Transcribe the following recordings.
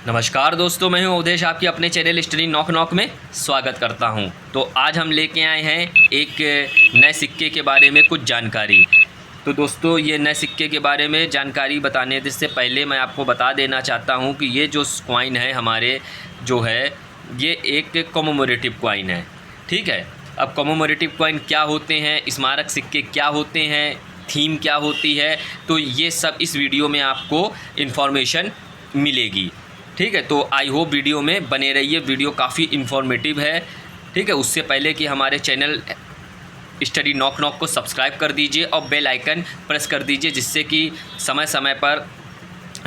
नमस्कार दोस्तों, मैं हूं अवधेश, आपकी अपने चैनल स्टडी नॉक नॉक में स्वागत करता हूं। तो आज हम लेके आए हैं एक नए सिक्के के बारे में कुछ जानकारी। तो दोस्तों, ये नए सिक्के के बारे में जानकारी बताने से पहले मैं आपको बता देना चाहता हूं कि ये जो कॉइन है हमारे जो है ये एक कॉमेमोरेटिव कॉइन है। ठीक है, अब कॉमेमोरेटिव कॉइन क्या होते हैं, स्मारक सिक्के क्या होते हैं, थीम क्या होती है, तो ये सब इस वीडियो में आपको इन्फॉर्मेशन मिलेगी। ठीक है, तो आई होप वीडियो में बने रहिए, वीडियो काफ़ी इन्फॉर्मेटिव है। ठीक है, उससे पहले कि हमारे चैनल स्टडी नॉक नॉक को सब्सक्राइब कर दीजिए और बेल आइकन प्रेस कर दीजिए, जिससे कि समय समय पर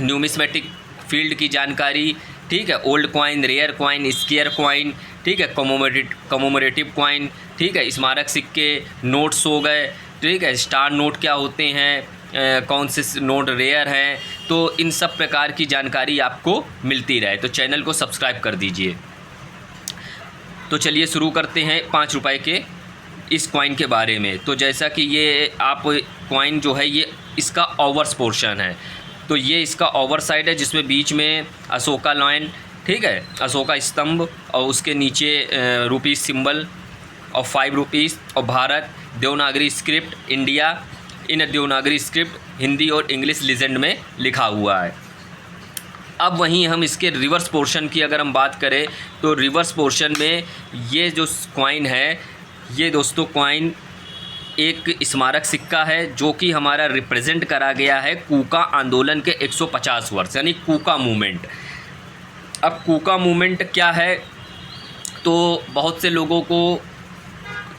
न्यूमिस्मेटिक फील्ड की जानकारी, ठीक है, old coin, rare coin, scarce coin, ठीक है, कॉमेमोरेटिव कॉइन, ठीक है, स्मारक सिक्के, नोट्स हो गए, ठीक है, स्टार नोट क्या होते हैं, कौन से नोट रेयर हैं, तो इन सब प्रकार की जानकारी आपको मिलती रहे। तो चैनल को सब्सक्राइब कर दीजिए। तो चलिए शुरू करते हैं 5 रुपए के इस कॉइन के बारे में। तो जैसा कि ये आप कॉइन जो है ये इसका ओवर्स पोर्शन है, तो ये इसका ओवर साइड है जिसमें बीच में अशोका लाइन, ठीक है, अशोका स्तंभ, और उसके नीचे रुपीज़ सिंबल और 5 रुपीज़, और Bharat, Devanagari script, India in Devanagari script, Hindi और इंग्लिश लीजेंड में लिखा हुआ है। अब वहीं हम इसके रिवर्स पोर्शन की अगर हम बात करें तो रिवर्स पोर्शन में ये जो कॉइन है, ये दोस्तों कॉइन एक स्मारक सिक्का है जो कि हमारा रिप्रेजेंट करा गया है कूका आंदोलन के 150 वर्ष, यानी कूका मूवमेंट। अब कूका मूवमेंट क्या है, तो बहुत से लोगों को,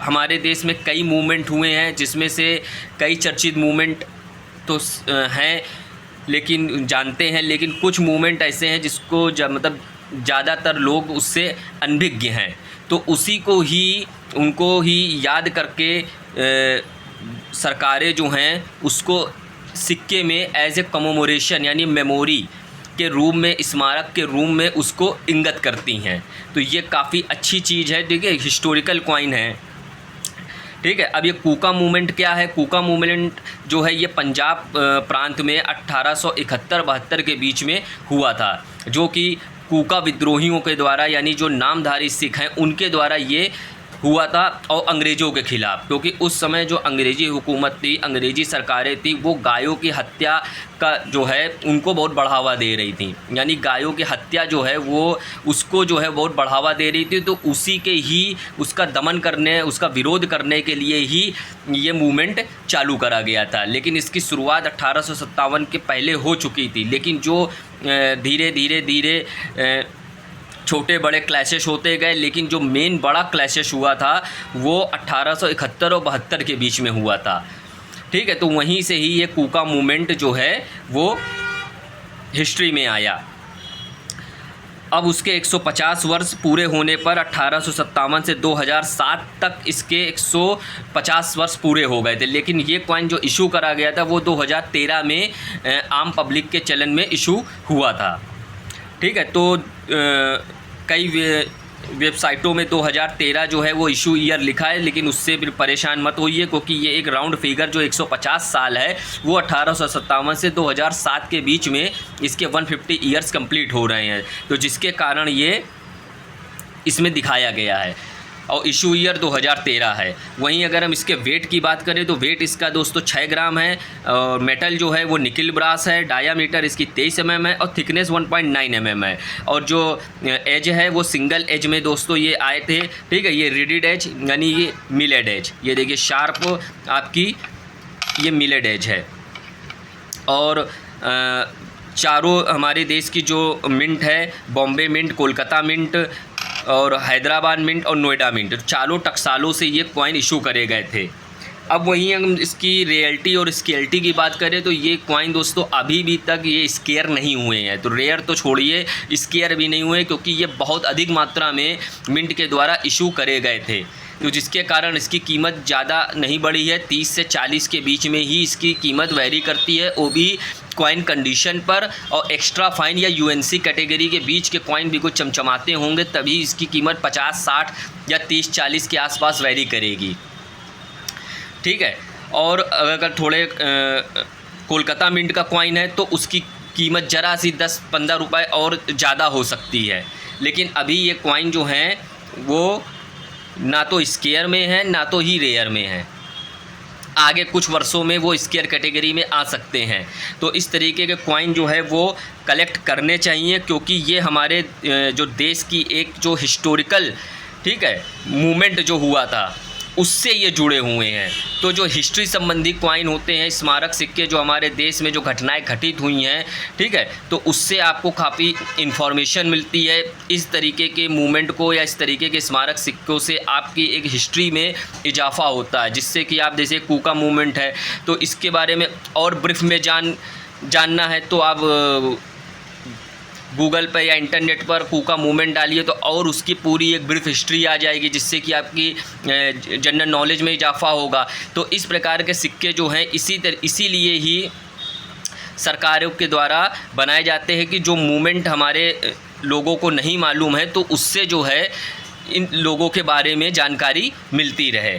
हमारे देश में कई मूवमेंट हुए हैं जिसमें से कई चर्चित मूवमेंट तो हैं, लेकिन जानते हैं, लेकिन कुछ मूवमेंट ऐसे हैं जिसको मतलब ज़्यादातर लोग उससे अनभिज्ञ हैं। तो उसी को ही, उनको ही याद करके सरकारें जो हैं उसको सिक्के में एज ए कमेमोरेशन यानी मेमोरी के रूप में, स्मारक के रूप में उसको इंगित करती हैं। तो ये काफ़ी अच्छी चीज़ है, ठीक है, हिस्टोरिकल कॉइन है। ठीक है, अब ये कूका मूवमेंट क्या है? कूका मूवमेंट जो है ये पंजाब प्रांत में 1871-72 के बीच में हुआ था, जो कि कूका विद्रोहियों के द्वारा, यानी जो नामधारी सिख हैं उनके द्वारा ये हुआ था, और अंग्रेज़ों के ख़िलाफ़, क्योंकि उस समय जो अंग्रेज़ी हुकूमत थी, अंग्रेज़ी सरकारें थी, वो गायों की हत्या का जो है उनको बहुत बढ़ावा दे रही थी, यानी गायों की हत्या जो है वो उसको जो है बहुत बढ़ावा दे रही थी। तो उसी के ही उसका दमन करने, उसका विरोध करने के लिए ही ये मूवमेंट चालू करा गया था। लेकिन इसकी शुरुआत 1857 के पहले हो चुकी थी, लेकिन जो धीरे धीरे छोटे बड़े क्लैशेस होते गए, लेकिन जो मेन बड़ा क्लैशेस हुआ था वो 1871 और 72 के बीच में हुआ था। ठीक है, तो वहीं से ही ये कूका मूवमेंट जो है वो हिस्ट्री में आया। अब उसके 150 वर्ष पूरे होने पर 1857 से 2007 तक इसके 150 वर्ष पूरे हो गए थे। लेकिन ये कॉइन जो इशू करा गया था वो 2013 में आम पब्लिक के चलन में इशू हुआ था। ठीक है, तो कई वेबसाइटों में 2013 जो है वो इशू ईयर लिखा है, लेकिन उससे भी परेशान मत होइए, क्योंकि ये एक राउंड फिगर जो 150 साल है वो 1857 से 2007 के बीच में इसके 150 ईयर्स कंप्लीट हो रहे हैं, तो जिसके कारण ये इसमें दिखाया गया है, और इशू ईयर 2013 है। वहीं अगर हम इसके वेट की बात करें तो वेट इसका दोस्तों 6 ग्राम है, और मेटल जो है वो निकिल ब्रास है, डायामीटर इसकी 23 mm है, और थिकनेस 1.9 mm है, और जो एज है वो सिंगल एज में दोस्तों ये आए थे। ठीक है, ये रिडिड एज यानी ये मिलेड एज, ये देखिए शार्प आपकी ये मिलेड एज है। और चारों हमारे देश की जो मिंट है, बॉम्बे मिंट, कोलकाता मिंट और हैदराबाद मिंट और नोएडा मिंट, चारों टकसालों से ये कॉइन इशू करे गए थे। अब वहीं हम इसकी रियलिटी और स्केलिटी की बात करें तो ये कॉइन दोस्तों अभी भी तक ये स्केयर नहीं हुए हैं। तो रेयर तो छोड़िए, स्केयर भी नहीं हुए, क्योंकि ये बहुत अधिक मात्रा में मिंट के द्वारा इशू करे गए थे, तो जिसके कारण इसकी कीमत ज़्यादा नहीं बढ़ी है। 30 से 40 के बीच में ही इसकी कीमत वैरी करती है, वो भी कॉइन कंडीशन पर, और एक्स्ट्रा फाइन या यूएनसी कैटेगरी के बीच के कॉइन भी कुछ चमचमाते होंगे तभी इसकी कीमत 50, 60 या 30, 40 के आसपास वैरी करेगी। ठीक है, और अगर थोड़े कोलकाता मिंट का कॉइन है तो उसकी कीमत ज़रा सी 10-15 रुपए और ज़्यादा हो सकती है। लेकिन अभी ये कॉइन जो हैं वो ना तो स्केयर में है ना तो ही रेयर में है। आगे कुछ वर्षों में वो स्केयर कैटेगरी में आ सकते हैं। तो इस तरीके के कॉइन जो है वो कलेक्ट करने चाहिए, क्योंकि ये हमारे जो देश की एक जो हिस्टोरिकल, ठीक है, मूवमेंट जो हुआ था उससे ये जुड़े हुए हैं। तो जो हिस्ट्री संबंधी कॉइन होते हैं, स्मारक सिक्के, जो हमारे देश में जो घटनाएं घटित हुई हैं, ठीक है, तो उससे आपको काफ़ी इन्फॉर्मेशन मिलती है। इस तरीके के मूवमेंट को या इस तरीके के स्मारक सिक्कों से आपकी एक हिस्ट्री में इजाफा होता है, जिससे कि आप जैसे कूका मूवमेंट है तो इसके बारे में और ब्रीफ में जानना है तो आप गूगल पे या इंटरनेट पर कूका मूवमेंट डालिए तो और उसकी पूरी एक ब्रीफ हिस्ट्री आ जाएगी, जिससे कि आपकी जनरल नॉलेज में इजाफा होगा। तो इस प्रकार के सिक्के जो हैं इसीलिए ही सरकारों के द्वारा बनाए जाते हैं कि जो मूवमेंट हमारे लोगों को नहीं मालूम है तो उससे जो है इन लोगों के बारे में जानकारी मिलती रहे,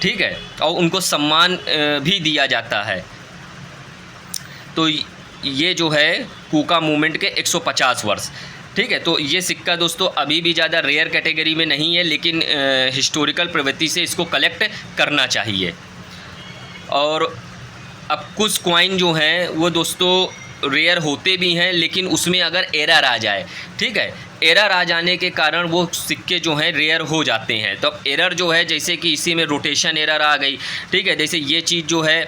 ठीक है, और उनको सम्मान भी दिया जाता है। तो ये जो है कूका मूवमेंट के 150 वर्ष, ठीक है। तो ये सिक्का दोस्तों अभी भी ज़्यादा रेयर कैटेगरी में नहीं है, लेकिन हिस्टोरिकल प्रवृत्ति से इसको कलेक्ट करना चाहिए। और अब कुछ कॉइन जो हैं वो दोस्तों रेयर होते भी हैं, लेकिन उसमें अगर एरर आ जाए, ठीक है, एरर आ जाने के कारण वो सिक्के जो हैं रेयर हो जाते हैं। तो अब एरर जो है, जैसे कि इसी में रोटेशन एरर आ गई, ठीक है, जैसे ये चीज़ जो है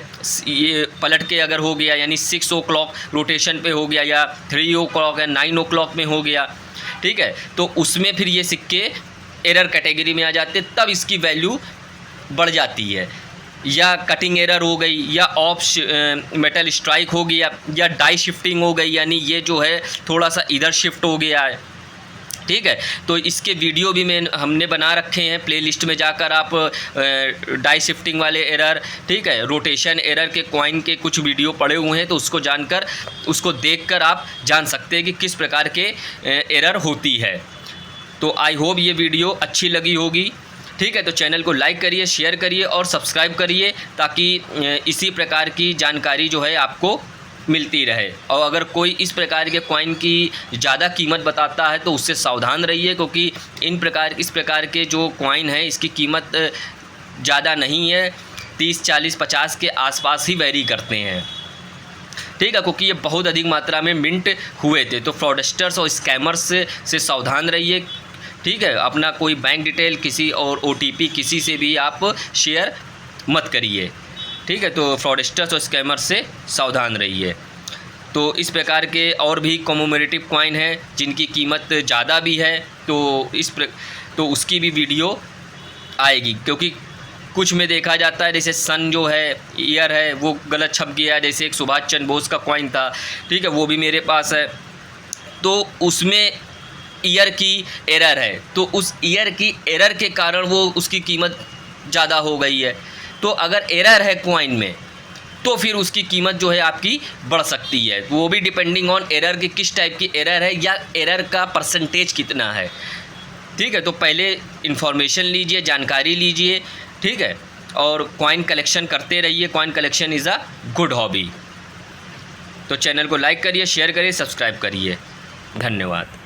ये पलट के अगर हो गया, यानी 6 o'clock रोटेशन पे हो गया या 3 o'clock या 9 o'clock में हो गया, ठीक है, तो उसमें फिर ये सिक्के एरर कैटेगरी में आ जाते, तब इसकी वैल्यू बढ़ जाती है। या कटिंग एरर हो गई, या ऑफ मेटल स्ट्राइक हो गया, या डाई शिफ्टिंग हो गई, यानी ये जो है थोड़ा सा इधर शिफ्ट हो गया है, ठीक है। तो इसके वीडियो भी हमने बना रखे हैं, प्लेलिस्ट में जाकर आप डाई शिफ्टिंग वाले एरर, ठीक है, रोटेशन एरर के कॉइन के कुछ वीडियो पड़े हुए हैं, तो उसको देखकर आप जान सकते हैं कि किस प्रकार के एरर होती है। तो आई होप ये वीडियो अच्छी लगी होगी, ठीक है। तो चैनल को लाइक करिए, शेयर करिए और सब्सक्राइब करिए, ताकि इसी प्रकार की जानकारी जो है आपको मिलती रहे। और अगर कोई इस प्रकार के कॉइन की ज़्यादा कीमत बताता है तो उससे सावधान रहिए, क्योंकि इस प्रकार के जो कॉइन है इसकी कीमत ज़्यादा नहीं है, 30, 40, 50 के आसपास ही वैरी करते हैं, ठीक है, क्योंकि ये बहुत अधिक मात्रा में मिंट हुए थे। तो फ्रॉडस्टर्स और स्कैमर्स से सावधान रहिए, ठीक है। अपना कोई बैंक डिटेल किसी और OTP किसी से भी आप शेयर मत करिए, ठीक है। तो फ्रॉडस्टर्स और स्कैमर से सावधान रहिए। तो इस प्रकार के और भी कॉमेमोरेटिव कॉइन हैं जिनकी कीमत ज़्यादा भी है, तो उसकी भी वीडियो आएगी, क्योंकि कुछ में देखा जाता है जैसे सन जो है ईयर है वो गलत छप गया है। जैसे एक सुभाष चंद्र बोस का कॉइन था, ठीक है, वो भी मेरे पास है, तो उसमें ईयर की एरर है, तो उस ईयर की एरर के कारण वो उसकी कीमत ज़्यादा हो गई है। तो अगर एरर है कॉइन में तो फिर उसकी कीमत जो है आपकी बढ़ सकती है। वो भी डिपेंडिंग ऑन एरर की किस टाइप की एरर है या एरर का परसेंटेज कितना है, ठीक है। तो पहले इन्फॉर्मेशन लीजिए, जानकारी लीजिए, ठीक है, और कॉइन कलेक्शन करते रहिए। Coin collection is a good hobby. तो चैनल को लाइक करिए, शेयर करिए, सब्सक्राइब करिए। धन्यवाद।